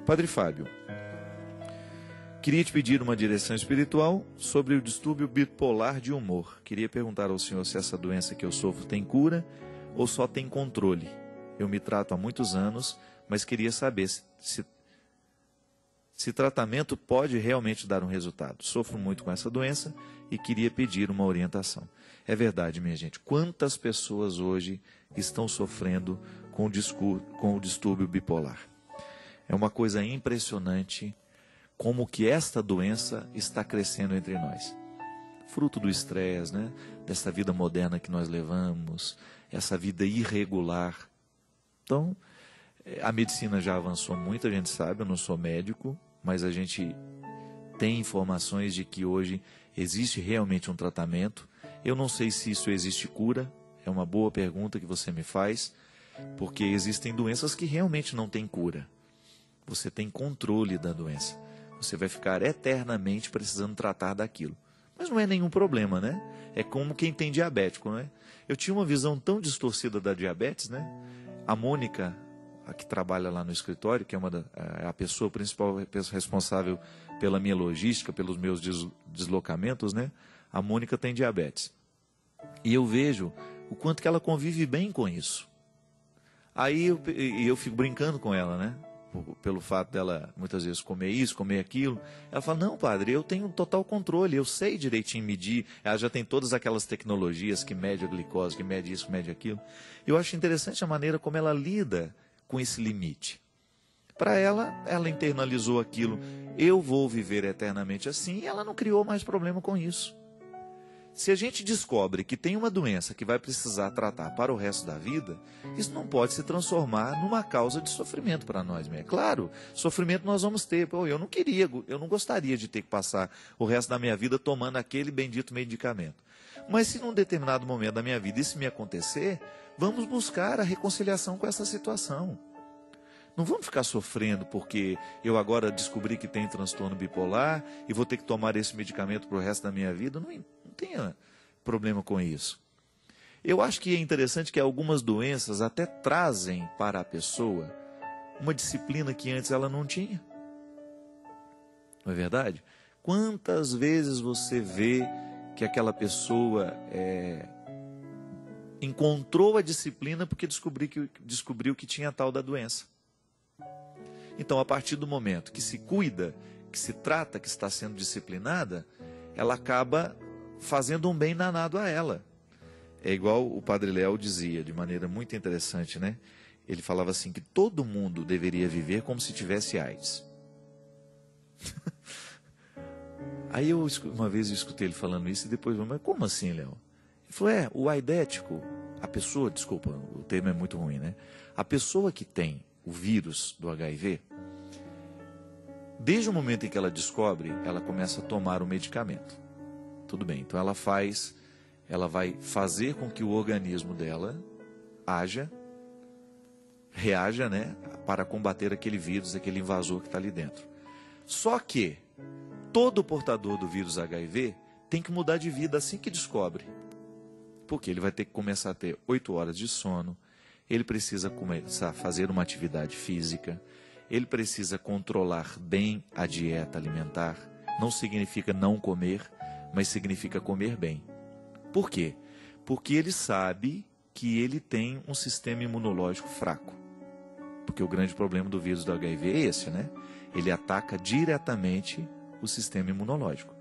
Padre Fábio, queria te pedir uma direção espiritual sobre o distúrbio bipolar de humor. Queria perguntar ao senhor se essa doença que eu sofro tem cura ou só tem controle. Eu me trato há muitos anos, mas queria saber se tratamento pode realmente dar um resultado. Sofro muito com essa doença e queria pedir uma orientação. É verdade, minha gente, quantas pessoas hoje estão sofrendo com o distúrbio bipolar? É uma coisa impressionante como que esta doença está crescendo entre nós. Fruto do estresse, né? Dessa vida moderna que nós levamos, essa vida irregular. Então, a medicina já avançou muito, a gente sabe, eu não sou médico, mas a gente tem informações de que hoje existe realmente um tratamento. Eu não sei se isso existe cura, é uma boa pergunta que você me faz, porque existem doenças que realmente não têm cura. Você tem controle da doença. Você vai ficar eternamente precisando tratar daquilo. Mas não é nenhum problema, né? É como quem tem diabético, né? Eu tinha uma visão tão distorcida da diabetes, né? A Mônica, a que trabalha lá no escritório, que é a pessoa principal responsável pela minha logística, pelos meus deslocamentos, né? A Mônica tem diabetes. E eu vejo o quanto que ela convive bem com isso. Aí eu fico brincando com ela, né? Pelo fato dela muitas vezes comer isso, comer aquilo. Ela fala, não, padre, eu tenho total controle, eu sei direitinho medir. Ela já tem todas aquelas tecnologias que mede a glicose, que mede isso, mede aquilo. Eu acho interessante a maneira como ela lida com esse limite. Para ela internalizou aquilo, eu vou viver eternamente assim, e ela não criou mais problema com isso. Se a gente descobre que tem uma doença que vai precisar tratar para o resto da vida, isso não pode se transformar numa causa de sofrimento para nós. É claro, sofrimento nós vamos ter. Pô, eu não gostaria de ter que passar o resto da minha vida tomando aquele bendito medicamento. Mas se num determinado momento da minha vida isso me acontecer, vamos buscar a reconciliação com essa situação. Não vamos ficar sofrendo porque eu agora descobri que tenho transtorno bipolar e vou ter que tomar esse medicamento para o resto da minha vida. Não tenha problema com isso. Eu acho que é interessante que algumas doenças até trazem para a pessoa uma disciplina que antes ela não tinha. Não é verdade? Quantas vezes você vê que aquela pessoa encontrou a disciplina porque descobriu que tinha a tal da doença. Então, a partir do momento que se cuida, que se trata, que está sendo disciplinada, ela acaba fazendo um bem danado a ela. É igual o Padre Léo dizia, de maneira muito interessante, né? Ele falava assim, que todo mundo deveria viver como se tivesse AIDS. Aí uma vez eu escutei ele falando isso e depois, mas como assim, Léo? Ele falou, o aidético, a pessoa, desculpa, o termo é muito ruim, né? A pessoa que tem o vírus do HIV, desde o momento em que ela descobre, ela começa a tomar o medicamento. Tudo bem, então ela vai fazer com que o organismo dela reaja, né, para combater aquele vírus, aquele invasor que está ali dentro. Só que todo portador do vírus HIV tem que mudar de vida assim que descobre. Porque ele vai ter que começar a ter 8 horas de sono, ele precisa começar a fazer uma atividade física, ele precisa controlar bem a dieta alimentar. Não significa não comer, mas significa comer bem. Por quê? Porque ele sabe que ele tem um sistema imunológico fraco. Porque o grande problema do vírus do HIV é esse, né? Ele ataca diretamente o sistema imunológico.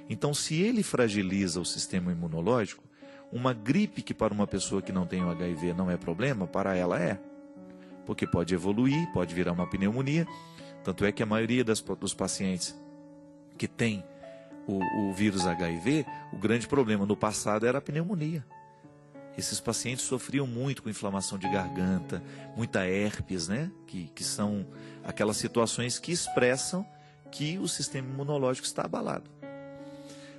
Então, se ele fragiliza o sistema imunológico, uma gripe que para uma pessoa que não tem o HIV não é problema, para ela é. Porque pode evoluir, pode virar uma pneumonia. Tanto é que a maioria dos pacientes que tem o vírus HIV, o grande problema no passado era a pneumonia. Esses pacientes sofriam muito com inflamação de garganta, muita herpes, né? Que são aquelas situações que expressam que o sistema imunológico está abalado.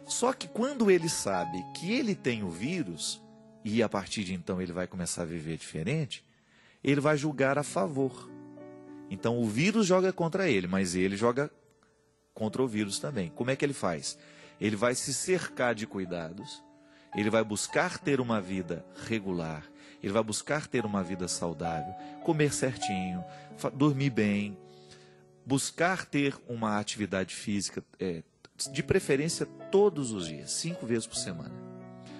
Só que quando ele sabe que ele tem o vírus, e a partir de então ele vai começar a viver diferente, ele vai julgar a favor. Então o vírus joga contra ele, mas ele joga contra o vírus também. Como é que ele faz? Ele vai se cercar de cuidados, ele vai buscar ter uma vida regular, ele vai buscar ter uma vida saudável, comer certinho, dormir bem, buscar ter uma atividade física, de preferência todos os dias, 5 vezes por semana.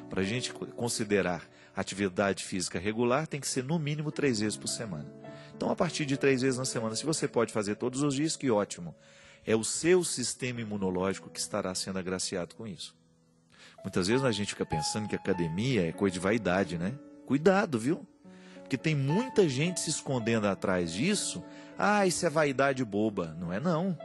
Para a gente considerar atividade física regular, tem que ser no mínimo 3 vezes por semana. Então, a partir de 3 vezes na semana, se você pode fazer todos os dias, que ótimo. É o seu sistema imunológico que estará sendo agraciado com isso. Muitas vezes a gente fica pensando que academia é coisa de vaidade, né? Cuidado, viu? Porque tem muita gente se escondendo atrás disso. Ah, isso é vaidade boba. Não é não.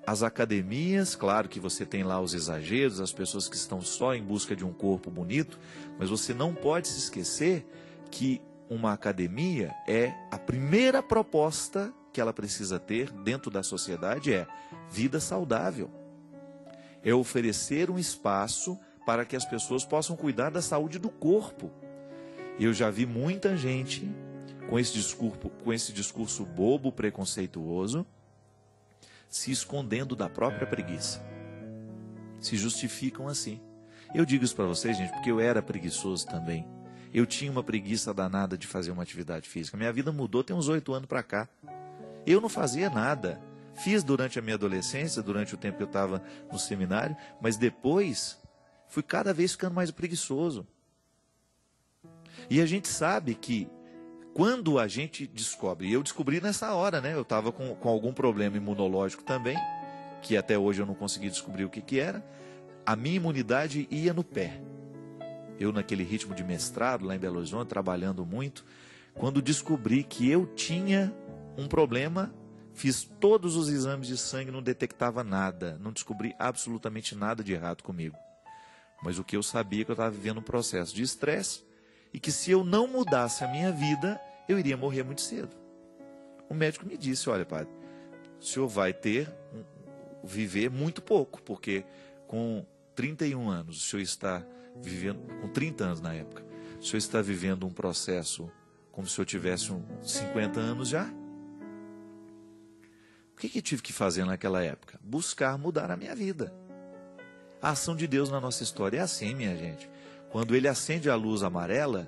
As academias, claro que você tem lá os exageros, as pessoas que estão só em busca de um corpo bonito, mas você não pode se esquecer que uma academia é a primeira proposta que ela precisa ter dentro da sociedade, é vida saudável. É oferecer um espaço para que as pessoas possam cuidar da saúde do corpo. Eu já vi muita gente com esse discurso bobo, preconceituoso, se escondendo da própria preguiça. Se justificam assim. Eu digo isso para vocês, gente, porque eu era preguiçoso também. Eu tinha uma preguiça danada de fazer uma atividade física. Minha vida mudou tem uns 8 anos para cá. Eu não fazia nada. Fiz durante a minha adolescência, durante o tempo que eu estava no seminário, mas depois fui cada vez ficando mais preguiçoso. E a gente sabe que quando a gente descobre, e eu descobri nessa hora, né? Eu estava com algum problema imunológico também, que até hoje eu não consegui descobrir o que era. A minha imunidade ia no pé. Eu naquele ritmo de mestrado lá em Belo Horizonte, trabalhando muito, quando descobri que eu tinha um problema, fiz todos os exames de sangue, não detectava nada, não descobri absolutamente nada de errado comigo. Mas o que eu sabia é que eu estava vivendo um processo de estresse e que se eu não mudasse a minha vida, eu iria morrer muito cedo. O médico me disse, olha, padre, o senhor vai viver muito pouco, porque com 31 anos, o senhor está vivendo, com 30 anos na época, o senhor está vivendo um processo como se eu tivesse 50 anos já. O que eu tive que fazer naquela época? Buscar mudar a minha vida. A ação de Deus na nossa história é assim, minha gente. Quando Ele acende a luz amarela,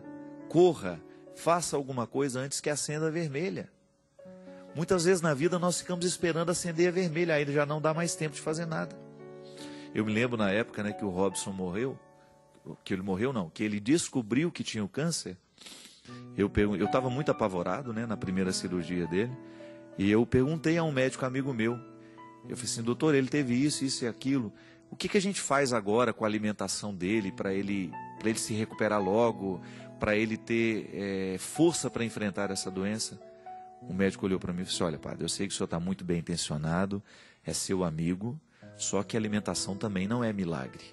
corra, faça alguma coisa antes que acenda a vermelha. Muitas vezes na vida nós ficamos esperando acender a vermelha, aí já não dá mais tempo de fazer nada. Eu me lembro na época, né, que o Robson morreu, que ele descobriu que tinha o câncer. Eu estava muito apavorado, né, na primeira cirurgia dele, e eu perguntei a um médico amigo meu, eu falei assim, doutor, ele teve isso e aquilo, o que a gente faz agora com a alimentação dele, para ele se recuperar logo, para ele ter força para enfrentar essa doença? O médico olhou para mim e disse, olha, padre, eu sei que o senhor está muito bem intencionado, é seu amigo, só que a alimentação também não é milagre.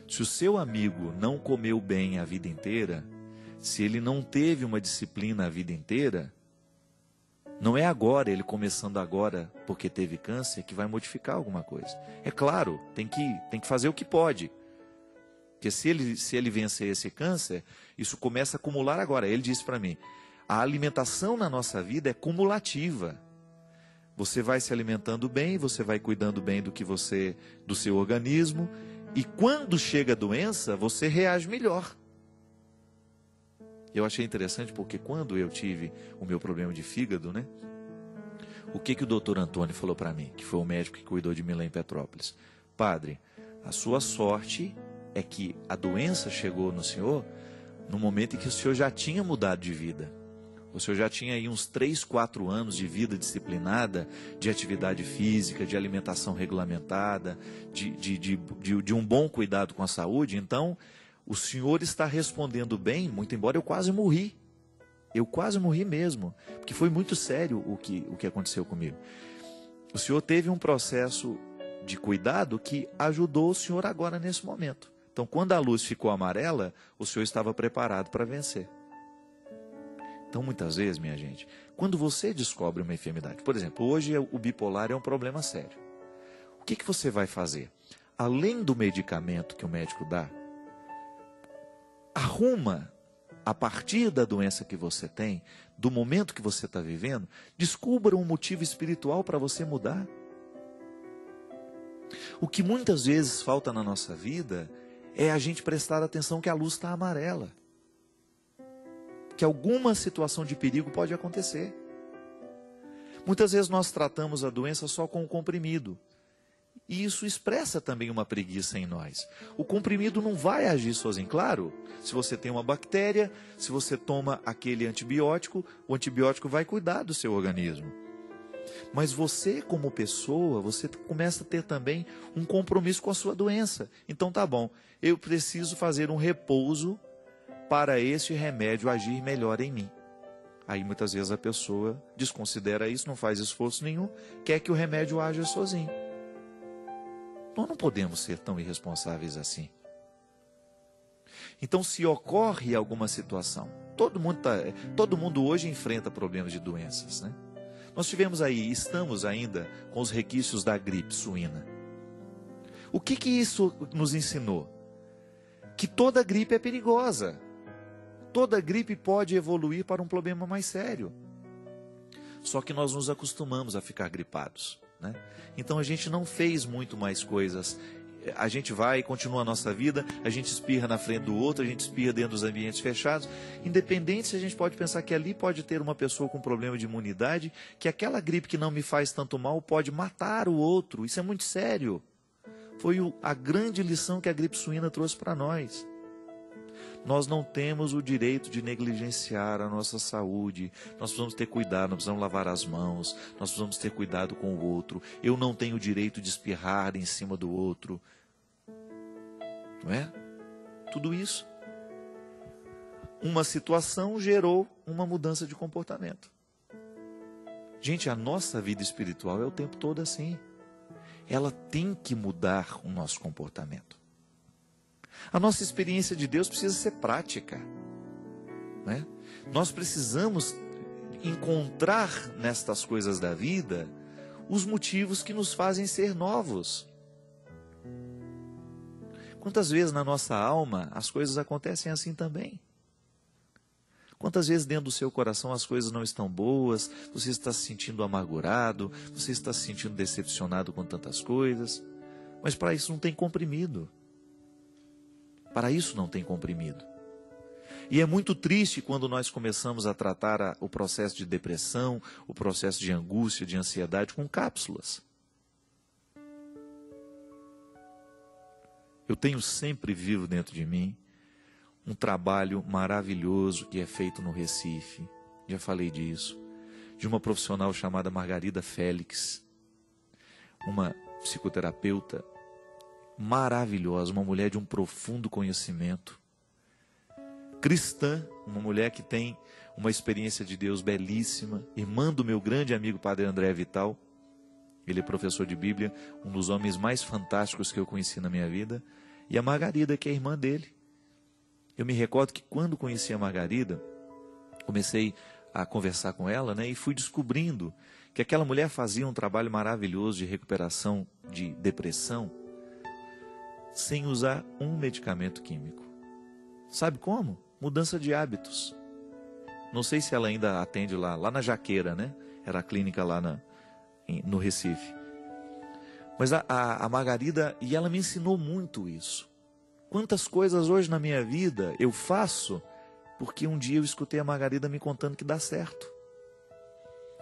Se o seu amigo não comeu bem a vida inteira, se ele não teve uma disciplina a vida inteira, não é agora, ele começando agora porque teve câncer, que vai modificar alguma coisa. É claro, tem que fazer o que pode. Porque se ele vencer esse câncer, isso começa a acumular agora. Ele disse para mim, a alimentação na nossa vida é cumulativa. Você vai se alimentando bem, você vai cuidando bem do seu organismo, e quando chega a doença, você reage melhor. Eu achei interessante porque quando eu tive o meu problema de fígado, né? O que o doutor Antônio falou para mim, que foi o médico que cuidou de mim lá em Petrópolis? Padre, a sua sorte é que a doença chegou no senhor no momento em que o senhor já tinha mudado de vida. O senhor já tinha aí uns 3, 4 anos de vida disciplinada, de atividade física, de alimentação regulamentada, de um bom cuidado com a saúde. Então, o senhor está respondendo bem, muito embora eu quase morri. Eu quase morri mesmo, porque foi muito sério o que aconteceu comigo. O senhor teve um processo de cuidado que ajudou o senhor agora nesse momento. Então, quando a luz ficou amarela, o senhor estava preparado para vencer. Então, muitas vezes, minha gente, quando você descobre uma enfermidade, por exemplo, hoje o bipolar é um problema sério. O que você vai fazer? Além do medicamento que o médico dá, arruma, a partir da doença que você tem, do momento que você está vivendo, descubra um motivo espiritual para você mudar. O que muitas vezes falta na nossa vida é a gente prestar atenção que a luz está amarela. Que alguma situação de perigo pode acontecer. Muitas vezes nós tratamos a doença só com o comprimido. E isso expressa também uma preguiça em nós. O comprimido não vai agir sozinho. Claro, se você tem uma bactéria, se você toma aquele antibiótico, o antibiótico vai cuidar do seu organismo. Mas você, como pessoa, você começa a ter também um compromisso com a sua doença. Então tá bom, eu preciso fazer um repouso para esse remédio agir melhor em mim. Aí muitas vezes a pessoa desconsidera isso, não faz esforço nenhum, quer que o remédio haja sozinho. Nós não podemos ser tão irresponsáveis assim. Então, se ocorre alguma situação, todo mundo hoje enfrenta problemas de doenças, né? Nós estamos ainda com os requisitos da gripe suína. O que isso nos ensinou? Que toda gripe é perigosa. Toda gripe pode evoluir para um problema mais sério. Só que nós nos acostumamos a ficar gripados, né? Então a gente não fez muito mais coisas. A gente vai e continua a nossa vida, a gente espirra na frente do outro, a gente espirra dentro dos ambientes fechados. Independente se a gente pode pensar que ali pode ter uma pessoa com problema de imunidade, que aquela gripe que não me faz tanto mal pode matar o outro. Isso é muito sério. Foi a grande lição que a gripe suína trouxe para nós. Nós não temos o direito de negligenciar a nossa saúde. Nós precisamos ter cuidado, nós precisamos lavar as mãos, nós precisamos ter cuidado com o outro. Eu não tenho o direito de espirrar em cima do outro. Não é? Tudo isso. Uma situação gerou uma mudança de comportamento. Gente, a nossa vida espiritual é o tempo todo assim. Ela tem que mudar o nosso comportamento. A nossa experiência de Deus precisa ser prática, né? Nós precisamos encontrar nestas coisas da vida os motivos que nos fazem ser novos. Quantas vezes na nossa alma as coisas acontecem assim também? Quantas vezes dentro do seu coração as coisas não estão boas, você está se sentindo amargurado, você está se sentindo decepcionado com tantas coisas, mas para isso não tem comprimido. Para isso não tem comprimido. E é muito triste quando nós começamos a tratar o processo de depressão, o processo de angústia, de ansiedade com cápsulas. Eu tenho sempre vivo dentro de mim um trabalho maravilhoso que é feito no Recife, já falei disso, de uma profissional chamada Margarida Félix, uma psicoterapeuta maravilhosa, uma mulher de um profundo conhecimento, cristã, uma mulher que tem uma experiência de Deus belíssima, irmã do meu grande amigo Padre André Vital. Ele é professor de Bíblia, um dos homens mais fantásticos que eu conheci na minha vida, e a Margarida, que é irmã dele. Eu me recordo que quando conheci a Margarida, comecei a conversar com ela, né, e fui descobrindo que aquela mulher fazia um trabalho maravilhoso de recuperação de depressão, sem usar um medicamento químico. Sabe como? Mudança de hábitos. Não sei se ela ainda atende lá na Jaqueira, né? Era a clínica lá no Recife. Mas a Margarida, e ela me ensinou muito isso. Quantas coisas hoje na minha vida eu faço porque um dia eu escutei a Margarida me contando que dá certo.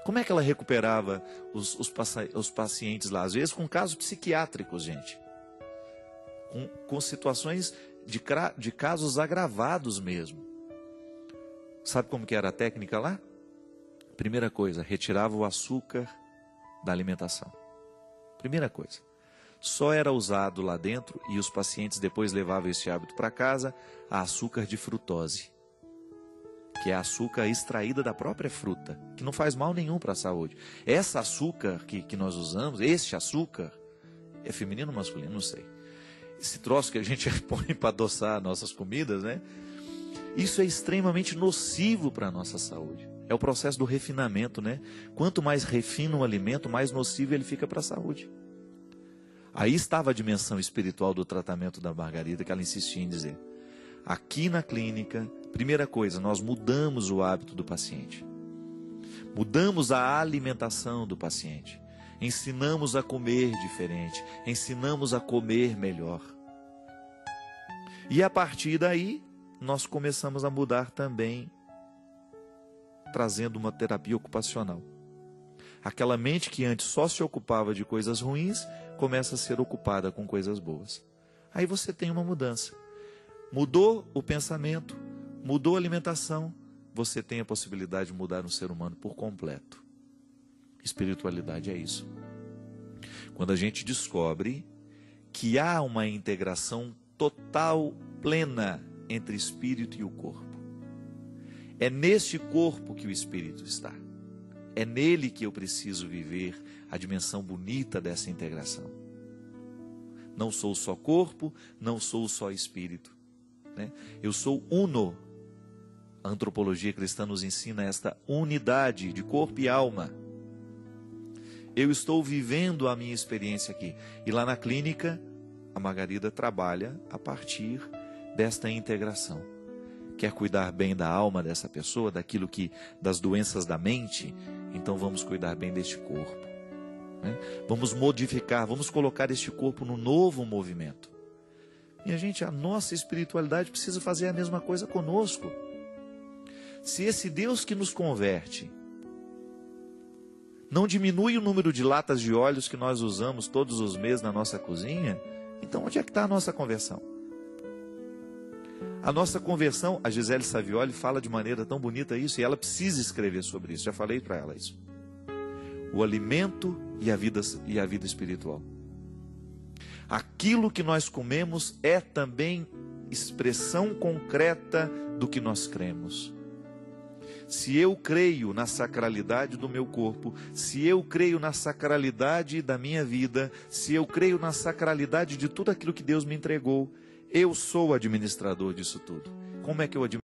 Como é que ela recuperava os pacientes lá? Às vezes com casos psiquiátricos, gente. Com situações de casos agravados mesmo. Sabe como que era a técnica lá? Primeira coisa, retirava o açúcar da alimentação. Primeira coisa. Só era usado lá dentro, e os pacientes depois levavam esse hábito para casa, a açúcar de frutose, que é açúcar extraída da própria fruta, que não faz mal nenhum para a saúde. Essa açúcar que nós usamos, este açúcar, é feminino ou masculino? Não sei. Esse troço que a gente põe para adoçar nossas comidas, né? Isso é extremamente nocivo para a nossa saúde. É o processo do refinamento, né? Quanto mais refina um alimento, mais nocivo ele fica para a saúde. Aí estava a dimensão espiritual do tratamento da Margarida, que ela insistia em dizer. Aqui na clínica, primeira coisa, nós mudamos o hábito do paciente. Mudamos a alimentação do paciente. Ensinamos a comer diferente, ensinamos a comer melhor. E a partir daí, nós começamos a mudar também, trazendo uma terapia ocupacional. Aquela mente que antes só se ocupava de coisas ruins, começa a ser ocupada com coisas boas. Aí você tem uma mudança. Mudou o pensamento, mudou a alimentação, você tem a possibilidade de mudar um ser humano por completo. Espiritualidade é isso. Quando a gente descobre que há uma integração total, plena, entre espírito e o corpo. É neste corpo que o espírito está. É nele que eu preciso viver a dimensão bonita dessa integração. Não sou só corpo, não sou só espírito, né? Eu sou uno. A antropologia cristã nos ensina esta unidade de corpo e alma. Eu estou vivendo a minha experiência aqui. E lá na clínica, a Margarida trabalha a partir desta integração. Quer cuidar bem da alma dessa pessoa, das doenças da mente? Então vamos cuidar bem deste corpo, né? Vamos modificar, vamos colocar este corpo no novo movimento. E a nossa espiritualidade precisa fazer a mesma coisa conosco. Se esse Deus que nos converte não diminui o número de latas de óleos que nós usamos todos os meses na nossa cozinha, então onde é que está a nossa conversão? A nossa conversão, a Gisele Savioli fala de maneira tão bonita isso, e ela precisa escrever sobre isso, já falei para ela isso. O alimento e a vida espiritual. Aquilo que nós comemos é também expressão concreta do que nós cremos. Se eu creio na sacralidade do meu corpo, se eu creio na sacralidade da minha vida, se eu creio na sacralidade de tudo aquilo que Deus me entregou, eu sou o administrador disso tudo. Como é que eu administro?